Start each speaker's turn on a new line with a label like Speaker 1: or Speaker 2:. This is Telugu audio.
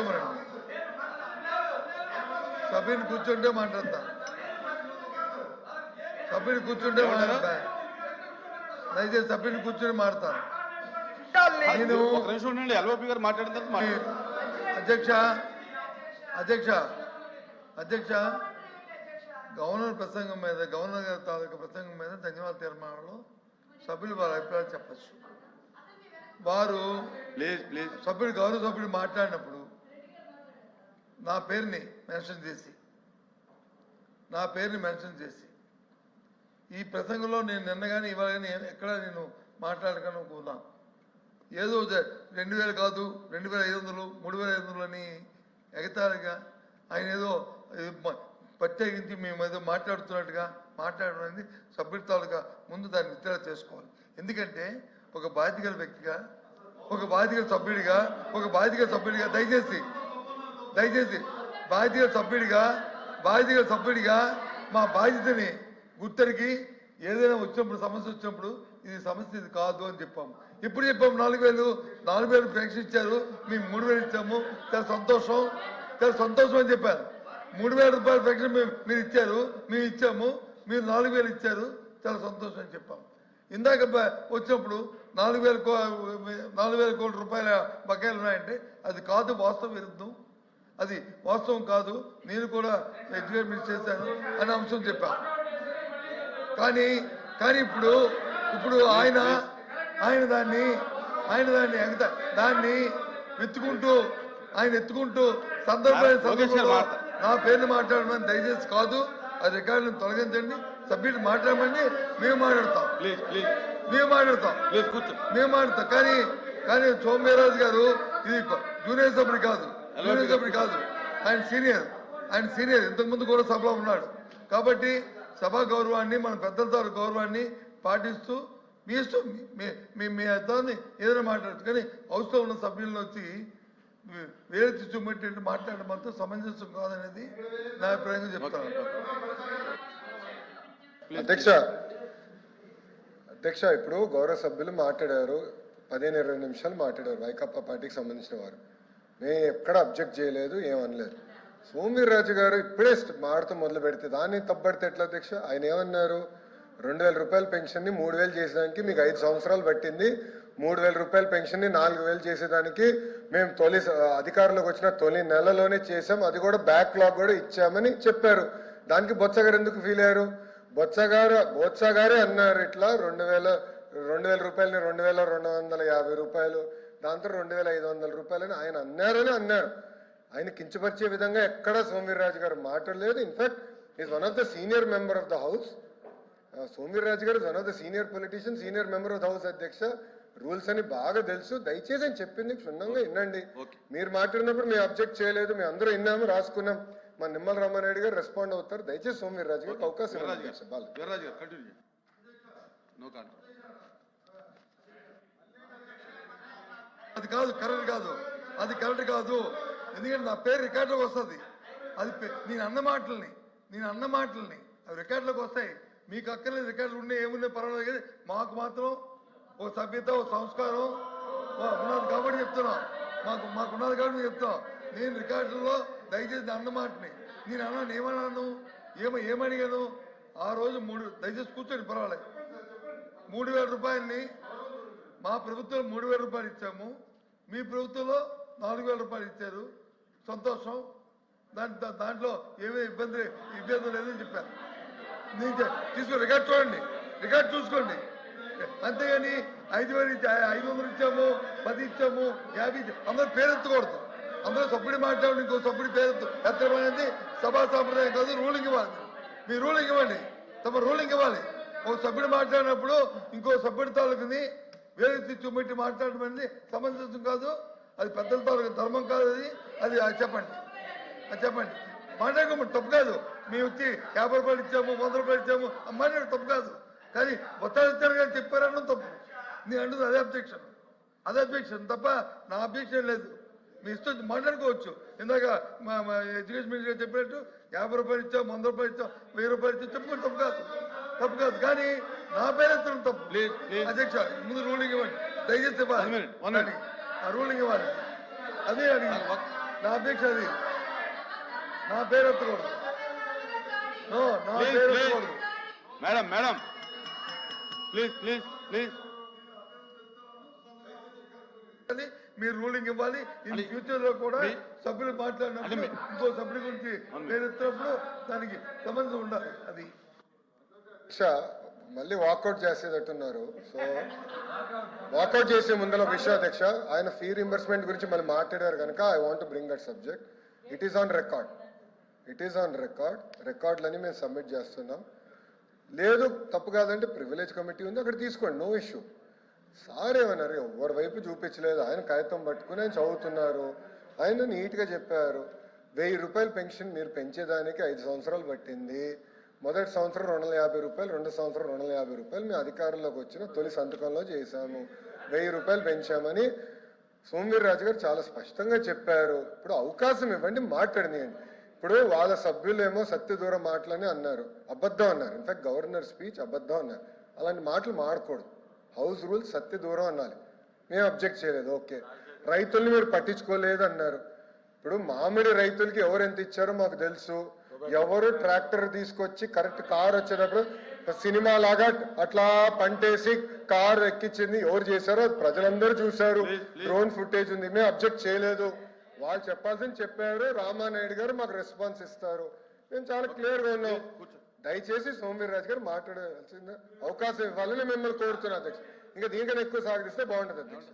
Speaker 1: కూర్చోమనండి. సభ్యుని కూర్చుంటే మాట్లాడతా. సభ్యుని కూర్చుంటే మాట్లాడతా. దయచేసి సభ్యుని కూర్చొని మాట్లాడతాను. నేను అధ్యక్ష గవర్నర్ ప్రసంగం మీద, గవర్నర్ గారి తాలూకా ప్రసంగం మీద ధన్యవాద తీర్మానంలో సభ్యులు వారి అభిప్రాయాలు చెప్పచ్చు. వారు సభ్యుడు, గౌరవ సభ్యుడు మాట్లాడినప్పుడు నా పేరుని మెన్షన్ చేసి ఈ ప్రసంగంలో నేను నిన్న కానీ ఇవాళ కానీ ఎక్కడ నేను మాట్లాడకుండా పోదాం, ఏదో 2000 కాదు 2500 3500 అని ఎగతాళిగా ఆయన ఏదో ప్రత్యేకించి మేము ఏదో మాట్లాడుతున్నట్టుగా మాట్లాడడం అనేది సభ్యుల తాలూకా ముందు దాన్ని నిద్ర చేసుకోవాలి. ఎందుకంటే ఒక బాధ్యత వ్యక్తిగా, ఒక బాధ్యత సభ్యుడిగా దయచేసి బాధ్యత సభ్యుడిగా మా బాధ్యతని గుర్తరికి ఏదైనా వచ్చినప్పుడు, సమస్య వచ్చినప్పుడు ఇది సమస్య ఇది కాదు అని చెప్పాము. ఇప్పుడు చెప్పాము 4000 పెన్షన్ ఇచ్చారు, మేము 3000 ఇచ్చాము, చాలా సంతోషం అని చెప్పారు. 3000 రూపాయల పెన్షన్ మీరు ఇచ్చారు, మేము ఇచ్చాము, మీరు 4000 ఇచ్చారు, చాలా సంతోషం అని చెప్పాము. ఇందాక వచ్చినప్పుడు 4000 కోట్ల రూపాయల బకాయిలు ఉన్నాయంటే అది కాదు, వాస్తవం విరుద్ధం, అది వాస్తవం కాదు, నేను కూడా ఎగ్జిక్యూటివ్ చేశాను అనే అంశం చెప్పాను. కానీ ఇప్పుడు ఆయన దాన్ని ఎత్తుకుంటూ సందర్భంలో నా పేరుని మాట్లాడమని దయచేసి కాదు, ఆ రికార్డులను తొలగించండి, సబ్మిట్ మాట్లాడమని మేము మాట్లాడతాం. కానీ సోమవీర్రాజు గారు ఇది జూనియర్ సభ్యుడు కాదు, ఆయన సీనియర్ ఇంతకుముందు కూడా సభలో ఉన్నాడు. కాబట్టి సభా గౌరవాన్ని, మన పెద్దలతో గౌరవాన్ని పాటిస్తూ మీ ఇష్టం, మీ అర్థాన్ని ఏదైనా మాట్లాడచ్చు. కానీ హౌస్లో ఉన్న సభ్యులను వచ్చి వేరే చూపెట్టి మాట్లాడడం మాత్రం సమంజసం కాదనేది నా అభిప్రాయంగా చెప్తాను.
Speaker 2: అధ్యక్ష ఇప్పుడు గౌరవ సభ్యులు మాట్లాడారు, 15-20 నిమిషాలు మాట్లాడారు వైకాపా పార్టీకి సంబంధించిన వారు. మేము ఎక్కడ అబ్జెక్ట్ చేయలేదు, ఏమనలేదు. సోమవీర్రాజు గారు ఇప్పుడే మాడుతూ మొదలు పెడితే దాన్ని తప్పబడితే ఎట్లా అధ్యక్ష? ఆయన ఏమన్నారు, 2000 రూపాయల పెన్షన్ని 3000 చేసేదానికి మీకు 5 సంవత్సరాలు పట్టింది, 3000 రూపాయల పెన్షన్ని 4000 చేసేదానికి మేము అధికారంలోకి వచ్చిన తొలి నెలలోనే చేసాం, అది కూడా బ్యాక్లాగ్ కూడా ఇచ్చామని చెప్పారు. దానికి బొత్స గారు ఎందుకు ఫీల్ అయ్యారు? బొత్స గారే అన్నారు ఇట్లా 2000 రూపాయలని 2250 రూపాయలు, దాంతో 2500 రూపాయలని ఆయన అన్నారు. ఆయన కించపరిచే విధంగా ఎక్కడ సోమవీర్రాజు గారు మాట్లాడలేదు. In fact is one of the senior member of the house. Somu Veerraju గారు one of the senior politician, senior member of the house. అధ్యక్ష రూల్స్ అని బాగా తెలుసు, దయచేసి అని చెప్పింది క్షుణ్ణంగా వినండి. మీరు మాట్లాడినప్పుడు మేము అబ్జెక్ట్ చేయలేదు, మేము అందరూ విన్నాము, రాసుకున్నాం. మా నిమ్మల రామారెడ్డి గారు రెస్పాండ్ అవుతారు. దయచేసి సోమవీర్రాజు గారికి అవకాశం
Speaker 1: అది కరెక్ట్ కాదు. ఎందుకంటే నా పేరు రికార్డులోకి వస్తుంది. అది నేను అన్న మాటల్ని అవి రికార్డులోకి వస్తాయి. మీకు అక్కర్లేదు, రికార్డులు ఉన్నాయి, ఏమున్నాయి పర్వాలేదు. కానీ మాకు మాత్రం ఒక సభ్యత, ఒక సంస్కారం ఉన్నది కాబట్టి చెప్తున్నాం. మాకున్నది కాబట్టి చెప్తాం. నేను రికార్డుల్లో దయచేసి అన్న మాటని నేను అన్నాను, ఏమన్నాను, ఏమడిగాను ఆ రోజు దయచేసి కూర్చొని పర్వాలేదు. 3000 రూపాయలని మా ప్రభుత్వం 3000 రూపాయలు ఇచ్చాము, మీ ప్రభుత్వంలో 4000 రూపాయలు ఇచ్చారు, సంతోషం. దాంట్లో ఏమీ ఇబ్బంది లేదని చెప్పారు. నేను తీసుకోండి, రికార్డ్ చూసుకోండి. అంతేగాని 5000 500 ఇచ్చాము, 10 ఇచ్చాము, 50 ఇచ్చాము, అందరూ పేరెత్తకూడదు. అందరూ సభ్యుడి మాట్లాడి ఇంకో సభ్యుడి ఎత్తడం అనేది సభా సాంప్రదాయం కాదు. రూలింగ్ ఇవ్వాలి, మీ రూలింగ్ ఇవ్వండి, తమ రూలింగ్ ఇవ్వాలి. ఒక సభ్యుడు మాట్లాడినప్పుడు ఇంకో సభ్యుడి తాలూకుని వేరే చూపెట్టి మాట్లాడడం అనేది సమంజసం కాదు. అది పెద్దల తాలూకు ధర్మం కాదు. అది చెప్పండి మాట్లాడుకోమని తప్పు కాదు. మేము వచ్చి 50 రూపాయలు ఇచ్చాము, 100 రూపాయలు ఇచ్చాము మాట్లాడు తప్పు కాదు. కానీ ఒత్తాడు ఇచ్చారు కానీ చెప్పారన్న తప్పు. నేను అంటుంది అదే అబ్జెక్షన్ తప్ప నా అబ్జెక్షన్ లేదు. మీ ఇష్టం మాట్లాడుకోవచ్చు. ఇందాక మా ఎడ్యుకేషన్ మినిస్టర్ గారు చెప్పినట్టు 50 రూపాయలు ఇచ్చాం, 100 రూపాయలు ఇచ్చాం, 1000 రూపాయలు ఇచ్చాం చెప్పుకోండి, తప్పు కాదు. కానీ నా పేరు ఎత్తడం తప్పు. అధ్యక్ష ముందు రూలింగ్ ఇవ్వండి, దయచేసి ఇవ్వాలి, ఆ రూలింగ్ ఇవ్వాలి. అదే అడిగి నా అధ్యక్ష అది నా పేరు ఎత్తకూడదు. నో, నా
Speaker 3: Please,
Speaker 1: పేరు
Speaker 3: please.
Speaker 1: ఎత్తకూడదు.
Speaker 3: మేడం ప్లీజ్
Speaker 1: అని మీరు రూలింగ్ ఇవ్వాలి. ఇన్
Speaker 3: అని-
Speaker 1: ఫ్యూచర్ లో కూడా
Speaker 3: మీ-
Speaker 1: సభ్యులు మాట్లాడినప్పుడు
Speaker 3: అంటే మీ-
Speaker 1: ఇంకో సభ్యుల గురించి పేరు ఎత్తినప్పుడు దానికి సంబంధం ఉండాలి. అది
Speaker 2: అధ్యక్ష మళ్ళీ వాకౌట్ చేసేటట్టున్నారు. సో వాకౌట్ చేసే ముందర విషయం అధ్యక్ష, ఆయన ఫీ రింబర్స్మెంట్ గురించి మళ్ళీ మాట్లాడారు కనుక I want bring that subject. It is on record. రికార్డులని మేము సబ్మిట్ చేస్తున్నాం. లేదు తప్పు కాదంటే ప్రివిలేజ్ కమిటీ ఉంది, అక్కడ తీసుకోండి, నో ఇష్యూ. సార్ ఏమన్నారు, ఎవరి వైపు చూపించలేదు. ఆయన కాగితం పట్టుకుని ఆయన చదువుతున్నారు. ఆయన నీట్గా చెప్పారు, 1000 రూపాయలు పెన్షన్ మీరు పెంచేదానికి 5 సంవత్సరాలు పట్టింది. మొదటి సంవత్సరం 250 రూపాయలు, 2 సంవత్సరం 250 రూపాయలు మేము అధికారంలోకి వచ్చిన తొలి సంతకంలో చేశాము. 1000 రూపాయలు పెంచామని సోమవీర్రాజు గారు చాలా స్పష్టంగా చెప్పారు. ఇప్పుడు అవకాశం ఇవ్వండి, మాట్లాడినాయండి. ఇప్పుడు వాళ్ళ సభ్యులేమో సత్యదూరం మాటలని అన్నారు, అబద్ధం అన్నారు. ఇన్ఫాక్ట్ గవర్నర్ స్పీచ్ అబద్ధం అన్నారు. అలాంటి మాటలు మాడకూడదు. హౌస్ రూల్స్ సత్యదూరం అనాలి. మేము అబ్జెక్ట్ చేయలేదు, ఓకే. రైతుల్ని మీరు పట్టించుకోలేదు అన్నారు. ఇప్పుడు మామిడి రైతులకి ఎవరు ఎంత ఇచ్చారో మాకు తెలుసు. ఎవరు ట్రాక్టర్ తీసుకొచ్చి కరెక్ట్ కార్ వచ్చేటప్పుడు సినిమా లాగా అట్లా పంటేసి కార్ ఎక్కించింది ఎవరు చేశారో ప్రజలందరూ చూశారు. డ్రోన్ ఫుటేజ్ ఉంది, మేము అబ్జెక్ట్ చేయలేదు. వాళ్ళు చెప్పాల్సింది చెప్పారు. రామానాయుడు గారు మాకు రెస్పాన్స్ ఇస్తారు. మేము చాలా క్లియర్ గా ఉన్నాం. దయచేసి సోమవీర్రాజు గారు మాట్లాడాల్సింది అవకాశం ఇవ్వాలని మిమ్మల్ని కోరుతున్నా అధ్యక్ష. ఇంకా దీనికన్నా ఎక్కువ సాగదీస్తే బాగుంటుంది అధ్యక్ష.